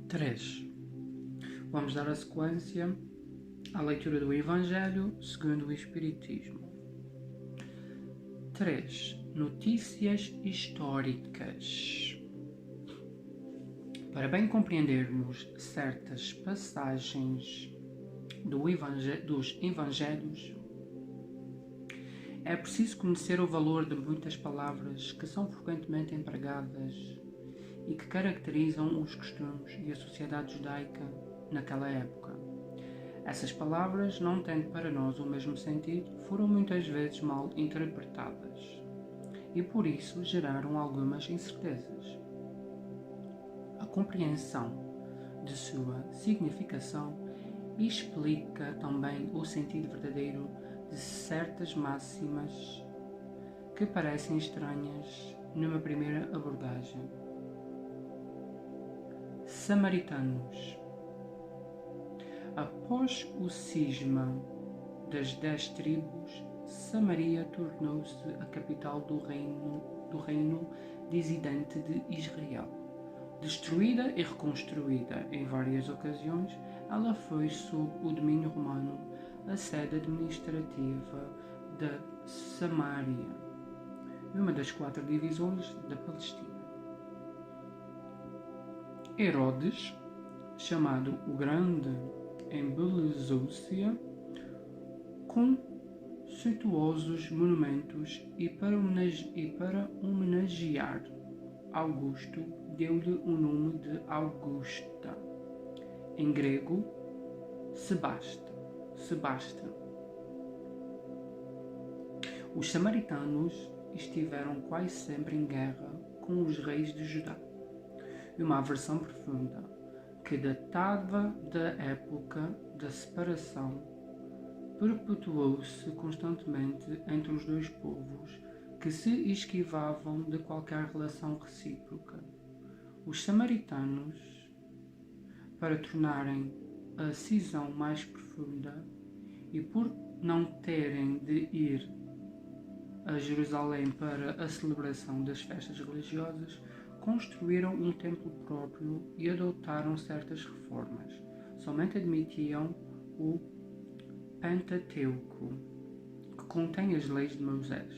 3. Vamos dar a sequência à leitura do Evangelho segundo o Espiritismo. 3. Notícias históricas. Para bem compreendermos certas passagens dos Evangelhos, é preciso conhecer o valor de muitas palavras que são frequentemente empregadas e que caracterizam os costumes e a sociedade judaica naquela época. Essas palavras, não tendo para nós o mesmo sentido, foram muitas vezes mal interpretadas e por isso geraram algumas incertezas. A compreensão de sua significação explica também o sentido verdadeiro de certas máximas que parecem estranhas numa primeira abordagem. Samaritanos. Após o cisma das 10 tribos, Samaria tornou-se a capital do reino dissidente de Israel. Destruída e reconstruída em várias ocasiões, ela foi, sob o domínio romano, a sede administrativa da Samária, uma das 4 divisões da Palestina. Herodes, chamado o Grande, embelezou-se com suntuosos monumentos e para homenagear Augusto, deu-lhe o nome de Augusta, em grego, Sebasta. Os samaritanos estiveram quase sempre em guerra com os reis de Judá, uma aversão profunda que datava da época da separação perpetuou-se constantemente entre os dois povos que se esquivavam de qualquer relação recíproca. Os samaritanos, para tornarem a cisão mais profunda e por não terem de ir a Jerusalém para a celebração das festas religiosas, construíram um templo próprio e adotaram certas reformas. Somente admitiam o Pentateuco, que contém as leis de Moisés,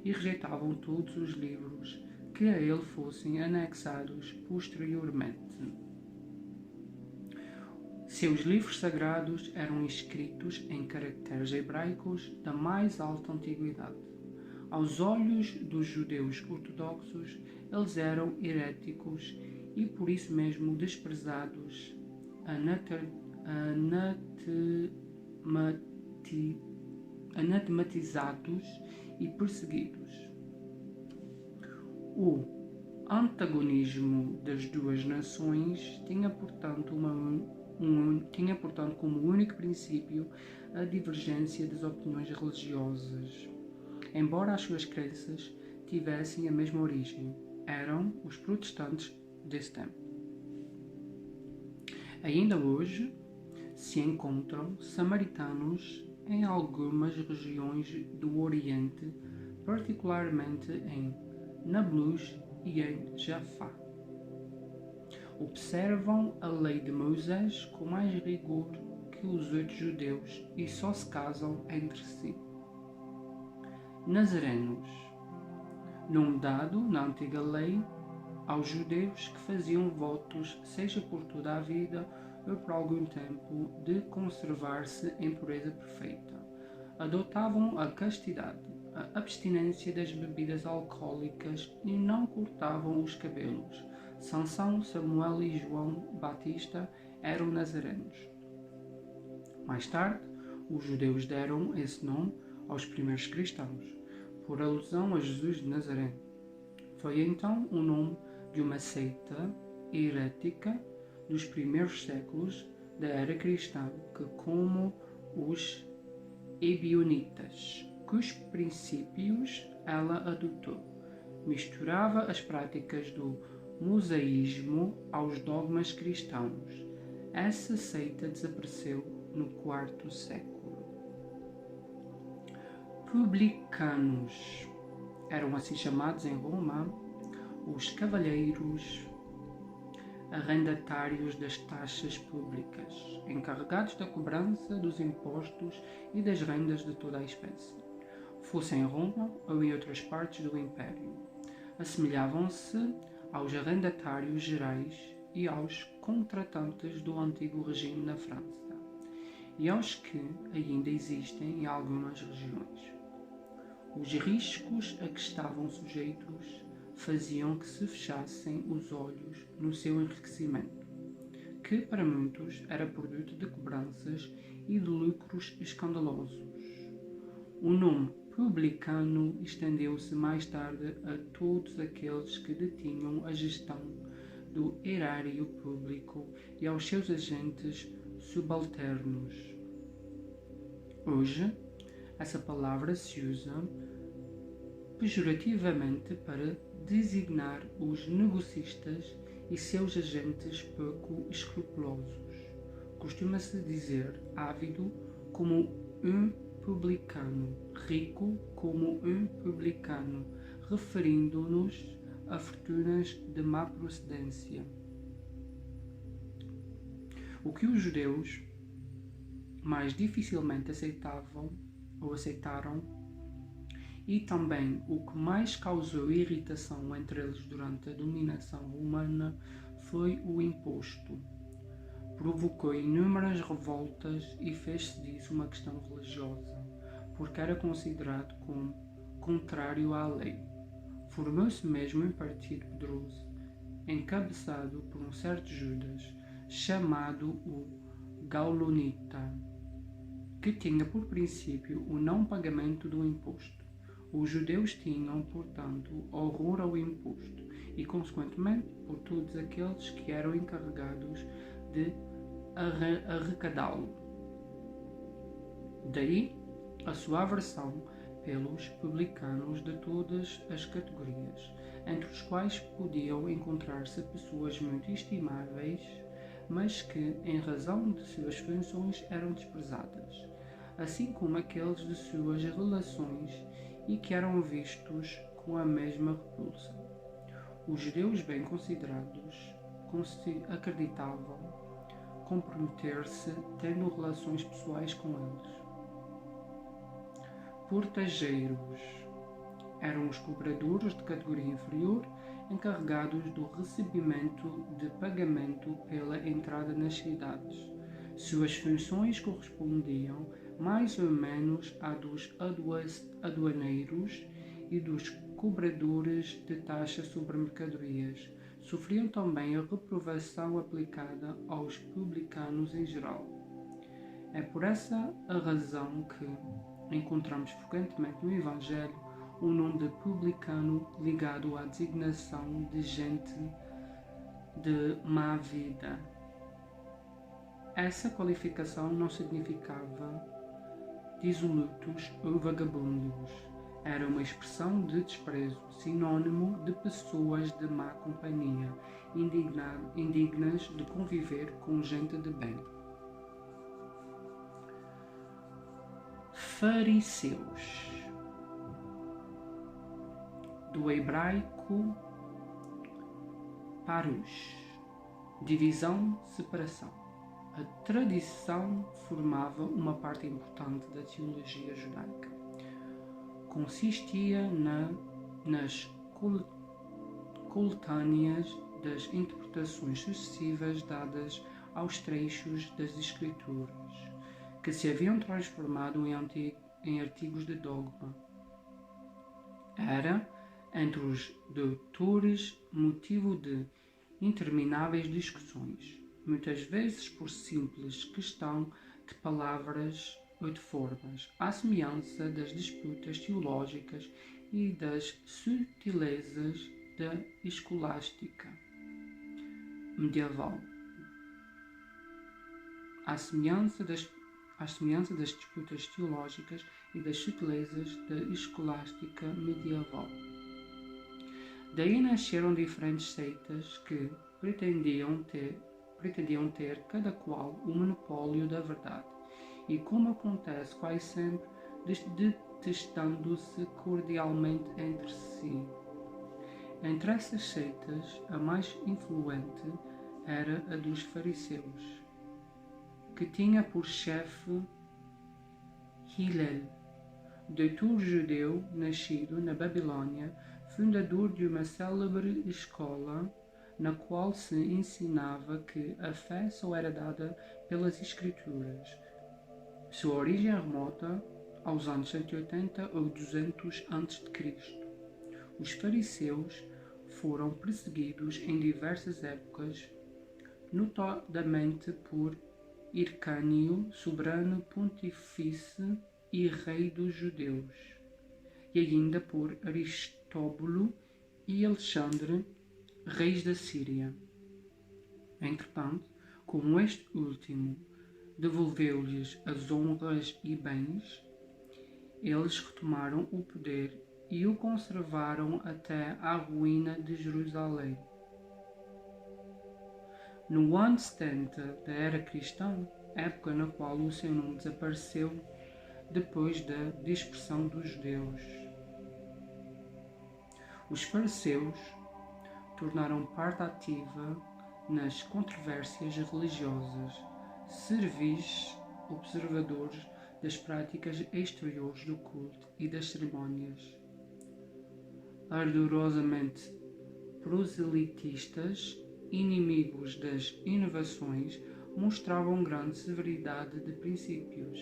e rejeitavam todos os livros que a ele fossem anexados posteriormente. Seus livros sagrados eram escritos em caracteres hebraicos da mais alta antiguidade. Aos olhos dos judeus ortodoxos, eles eram heréticos e por isso mesmo desprezados, anatematizados e perseguidos. O antagonismo das duas nações tinha, portanto, como único princípio a divergência das opiniões religiosas. Embora as suas crenças tivessem a mesma origem, eram os protestantes desse tempo. Ainda hoje se encontram samaritanos em algumas regiões do Oriente, particularmente em Nablus e em Jaffa. Observam a lei de Moisés com mais rigor que os outros judeus e só se casam entre si. Nazarenos, nome dado na antiga lei aos judeus que faziam votos, seja por toda a vida ou por algum tempo, de conservar-se em pureza perfeita. Adotavam a castidade, a abstinência das bebidas alcoólicas e não cortavam os cabelos. Sansão, Samuel e João Batista eram nazarenos. Mais tarde, os judeus deram esse nome aos primeiros cristãos, por alusão a Jesus de Nazaré. Foi então o nome de uma seita herética dos primeiros séculos da era cristã, que, como os ebionitas, cujos princípios ela adotou, misturava as práticas do mosaísmo aos dogmas cristãos. Essa seita desapareceu no IV século. Publicanos eram assim chamados em Roma os cavalheiros arrendatários das taxas públicas, encarregados da cobrança dos impostos e das rendas de toda a espécie, fosse em Roma ou em outras partes do Império. Assemelhavam-se aos arrendatários gerais e aos contratantes do antigo regime na França, e aos que ainda existem em algumas regiões. Os riscos a que estavam sujeitos faziam que se fechassem os olhos no seu enriquecimento, que para muitos era produto de cobranças e de lucros escandalosos. O nome publicano estendeu-se mais tarde a todos aqueles que detinham a gestão do erário público e aos seus agentes subalternos. Hoje, essa palavra se usa pejorativamente para designar os negocistas e seus agentes pouco escrupulosos. Costuma-se dizer ávido como um publicano, rico como um publicano, referindo-nos a fortunas de má procedência. O que os judeus mais dificilmente aceitaram, e também o que mais causou irritação entre eles durante a dominação romana foi o imposto. Provocou inúmeras revoltas e fez-se disso uma questão religiosa, porque era considerado como contrário à lei. Formou-se mesmo um partido poderoso, encabeçado por um certo Judas, chamado o Gaulonita, que tinha por princípio o não pagamento do imposto. Os judeus tinham, portanto, horror ao imposto e, consequentemente, por todos aqueles que eram encarregados de arrecadá-lo. Daí a sua aversão pelos publicanos de todas as categorias, entre os quais podiam encontrar-se pessoas muito estimáveis, mas que, em razão de suas funções, eram desprezadas, assim como aqueles de suas relações e que eram vistos com a mesma repulsa. Os judeus bem considerados acreditavam comprometer-se tendo relações pessoais com eles. Portageiros eram os cobradores de categoria inferior encarregados do recebimento de pagamento pela entrada nas cidades. Suas funções correspondiam mais ou menos à dos aduaneiros e dos cobradores de taxa sobre mercadorias. Sofriam também a reprovação aplicada aos publicanos em geral. É por essa a razão que encontramos frequentemente no Evangelho o nome de publicano ligado à designação de gente de má vida. Essa qualificação não significava dissolutos ou vagabundos. Era uma expressão de desprezo, sinônimo de pessoas de má companhia, indignas de conviver com gente de bem. Fariseus. Do hebraico parush, divisão, separação. A tradição formava uma parte importante da teologia judaica. Consistia nas coletâneas das interpretações sucessivas dadas aos trechos das Escrituras, que se haviam transformado em artigos de dogma. Era, entre os doutores, motivo de intermináveis discussões, muitas vezes por simples questão de palavras ou de formas, à semelhança das disputas teológicas e das sutilezas da escolástica medieval. À semelhança das disputas teológicas e das sutilezas da escolástica medieval. Daí nasceram diferentes seitas que pretendiam ter cada qual o monopólio da verdade, e, como acontece quase sempre, detestando-se cordialmente entre si. Entre essas seitas, a mais influente era a dos fariseus, que tinha por chefe Hillel, doutor judeu nascido na Babilônia, fundador de uma célebre escola na qual se ensinava que a fé só era dada pelas Escrituras. Sua origem remota aos anos 180 ou 200 a.C. Os fariseus foram perseguidos em diversas épocas, notadamente por Hircânio, soberano pontífice e rei dos judeus, e ainda por Aristóbulo e Alexandre, reis da Síria. Entretanto, como este último devolveu-lhes as honras e bens, eles retomaram o poder e o conservaram até à ruína de Jerusalém. No ano 70 da era cristã, época na qual o seu nome desapareceu depois da dispersão dos judeus, os fariseus tornaram parte ativa nas controvérsias religiosas, servis observadores das práticas exteriores do culto e das cerimônias, ardorosamente proselitistas, inimigos das inovações, mostravam grande severidade de princípios,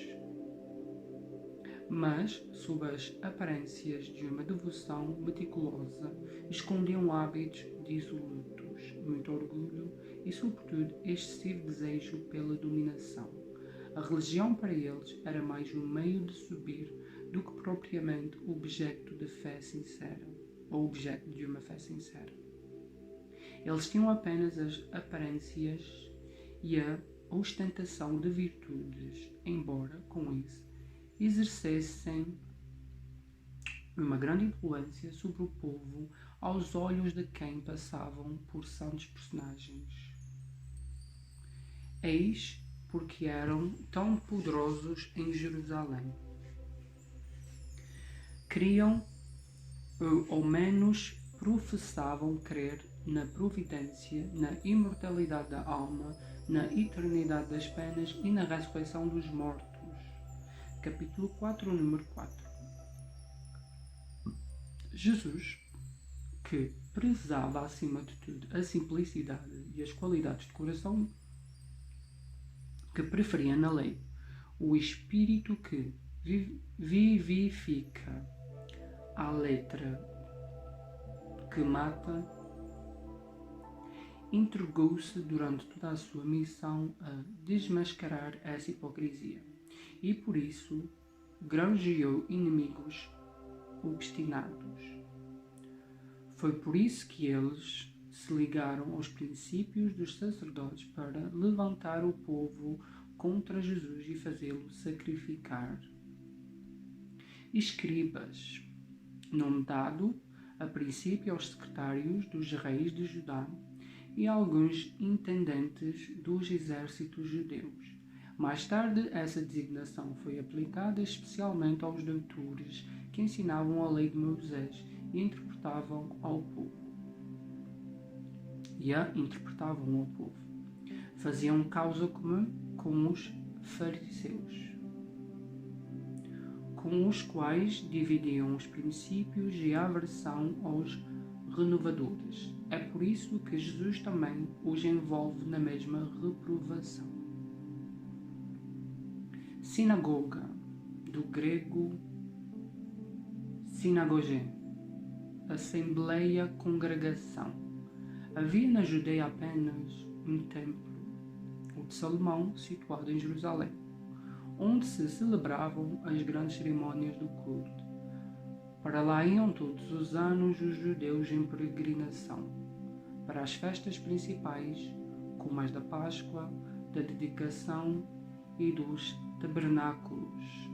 mas, sob as aparências de uma devoção meticulosa, escondiam hábitos dissolutos, muito orgulho e, sobretudo, excessivo desejo pela dominação. A religião para eles era mais um meio de subir do que propriamente objeto de fé sincera, ou objeto de uma fé sincera. Eles tinham apenas as aparências e a ostentação de virtudes, embora, com isso, exercessem uma grande influência sobre o povo aos olhos de quem passavam por santos personagens. Eis porque eram tão poderosos em Jerusalém. Criam, ou ao menos professavam crer na providência, na imortalidade da alma, na eternidade das penas e na ressurreição dos mortos. Capítulo 4, número 4. Jesus, que prezava acima de tudo a simplicidade e as qualidades de coração, que preferia na lei o espírito que vivifica, a letra que mata, entregou-se durante toda a sua missão a desmascarar essa hipocrisia e por isso granjeou inimigos obstinados. Foi por isso que eles se ligaram aos princípios dos sacerdotes para levantar o povo contra Jesus e fazê-lo sacrificar. Escribas, nome dado a princípio aos secretários dos reis de Judá e alguns intendentes dos exércitos judeus. Mais tarde, essa designação foi aplicada especialmente aos doutores que ensinavam a lei de Moisés e interpretavam ao povo. Faziam causa comum com os fariseus, com os quais dividiam os princípios e a aversão aos renovadores. É por isso que Jesus também os envolve na mesma reprovação. Sinagoga, do grego synagoge, assembleia, congregação. Havia na Judeia apenas um templo, o de Salomão, situado em Jerusalém, onde se celebravam as grandes cerimônias do culto. Para lá iam todos os anos os judeus em peregrinação, para as festas principais, como as da Páscoa, da Dedicação e dos Tabernáculos.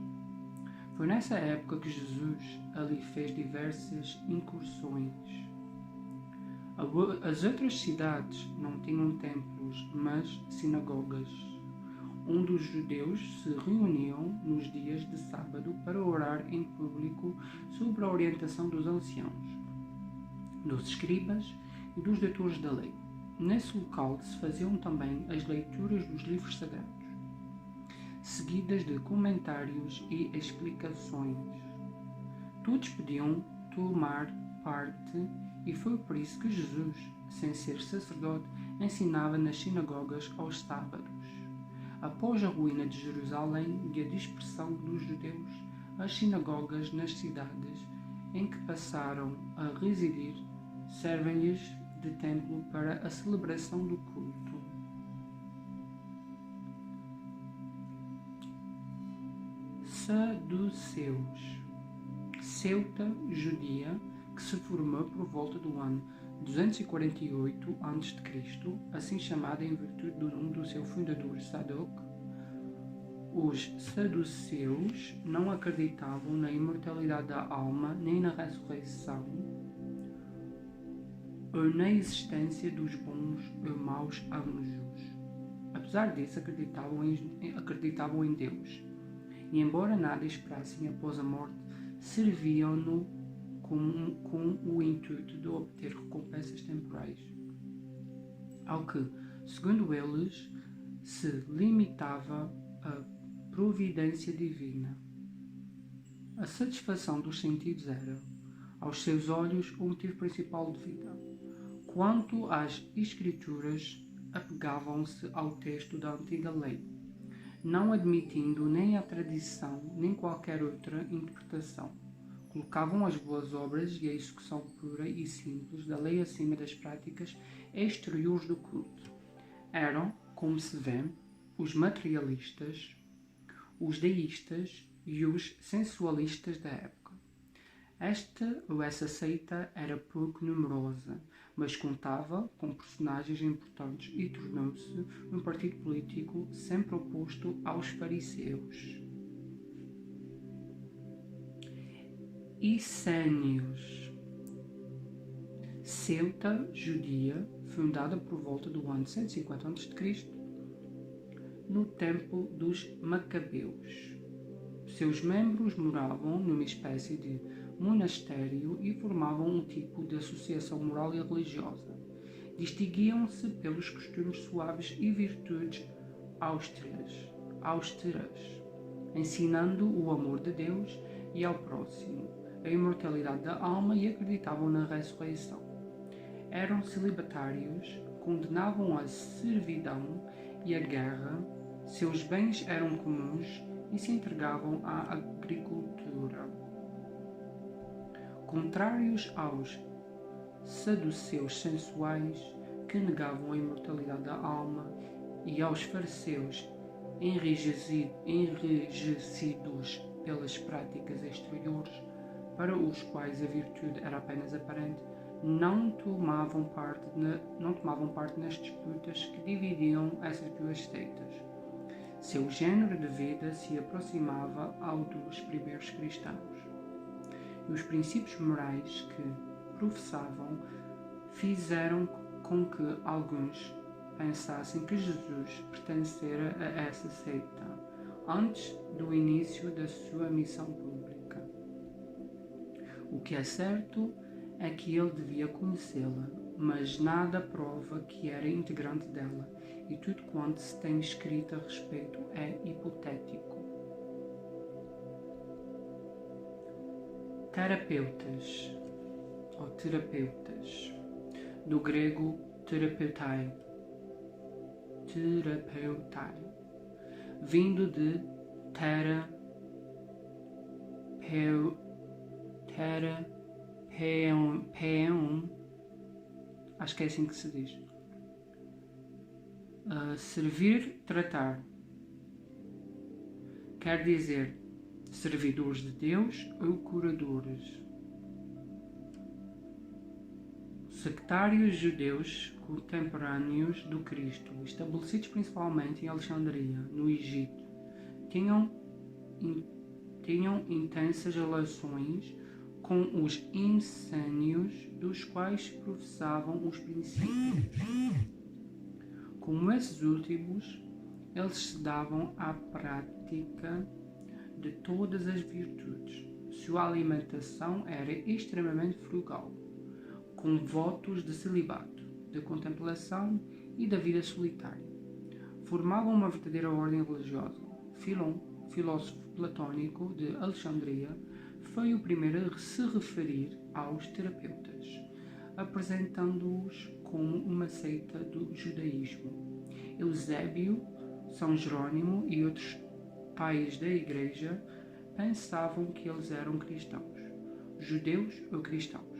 Foi nessa época que Jesus ali fez diversas incursões. As outras cidades não tinham templos, mas sinagogas, onde os judeus se reuniam nos dias de sábado para orar em público sob a orientação dos anciãos, dos escribas e dos doutores da lei. Nesse local se faziam também as leituras dos livros sagrados, seguidas de comentários e explicações. Todos podiam tomar parte e foi por isso que Jesus, sem ser sacerdote, ensinava nas sinagogas aos sábados. Após a ruína de Jerusalém e a dispersão dos judeus, as sinagogas nas cidades em que passaram a residir servem-lhes de templo para a celebração do culto. Saduceus, secta judia que se formou por volta do ano 248 a.C., assim chamada em virtude do nome do seu fundador Sadoc. Os saduceus não acreditavam na imortalidade da alma, nem na ressurreição, ou na existência dos bons ou maus anjos. Apesar disso, acreditavam em Deus, e embora nada esperassem após a morte, serviam-no com o intuito de obter recompensas temporais, ao que, segundo eles, se limitava a providência divina. A satisfação dos sentidos era, aos seus olhos, o motivo principal de vida. Quanto às Escrituras, apegavam-se ao texto da antiga lei, não admitindo nem a tradição nem qualquer outra interpretação. Colocavam as boas obras e a execução pura e simples da lei acima das práticas exteriores do culto. Eram, como se vê, os materialistas, os deístas e os sensualistas da época. Essa seita era pouco numerosa, mas contava com personagens importantes e tornou-se um partido político sempre oposto aos fariseus. Essênios, secta judia fundada por volta do ano 150 a.C., no tempo dos Macabeus. Seus membros moravam numa espécie de monastério e formavam um tipo de associação moral e religiosa. Distinguiam-se pelos costumes suaves e virtudes austeras, ensinando o amor de Deus e ao próximo, a imortalidade da alma e acreditavam na ressurreição. Eram celibatários, condenavam a servidão e a guerra, seus bens eram comuns e se entregavam à agricultura. Contrários aos saduceus sensuais, que negavam a imortalidade da alma, e aos fariseus enrijecidos pelas práticas exteriores, para os quais a virtude era apenas aparente, não tomavam parte nas disputas que dividiam essas duas seitas. Seu género de vida se aproximava ao dos primeiros cristãos. E os princípios morais que professavam fizeram com que alguns pensassem que Jesus pertencera a essa seita antes do início da sua missão pública. O que é certo é que ele devia conhecê-la, mas nada prova que era integrante dela, e tudo quanto se tem escrito a respeito é hipotético. Terapeutas, do grego terapeutai, vindo de terapeuon, acho que é assim que se diz. Servir, tratar. Quer dizer servidores de Deus ou curadores. Sectários judeus contemporâneos do Cristo, estabelecidos principalmente em Alexandria, no Egito, tinham intensas relações com os essênios, dos quais professavam os princípios. Como esses últimos, eles se davam à prática de todas as virtudes. Sua alimentação era extremamente frugal, com votos de celibato, de contemplação e da vida solitária. Formavam uma verdadeira ordem religiosa. Filon, filósofo platónico de Alexandria, foi o primeiro a se referir aos terapeutas, apresentando-os como uma seita do judaísmo. Eusébio, São Jerônimo e outros pais da Igreja pensavam que eles eram cristãos, judeus ou cristãos.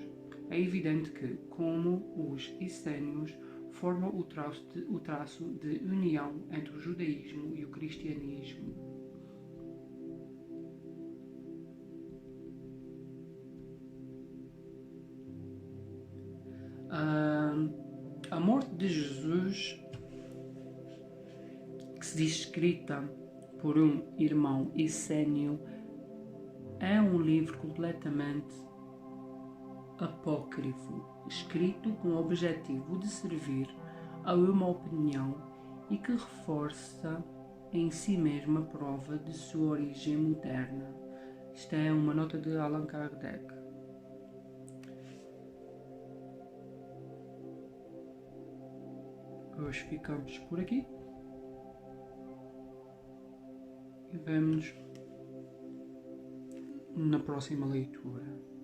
É evidente que, como os essênios, formam o traço de união entre o judaísmo e o cristianismo. A morte de Jesus, que se diz escrita por um irmão essênio, é um livro completamente apócrifo, escrito com o objetivo de servir a uma opinião e que reforça em si mesma a prova de sua origem moderna. Isto é uma nota de Allan Kardec. Hoje ficamos por aqui e vemo-nos na próxima leitura.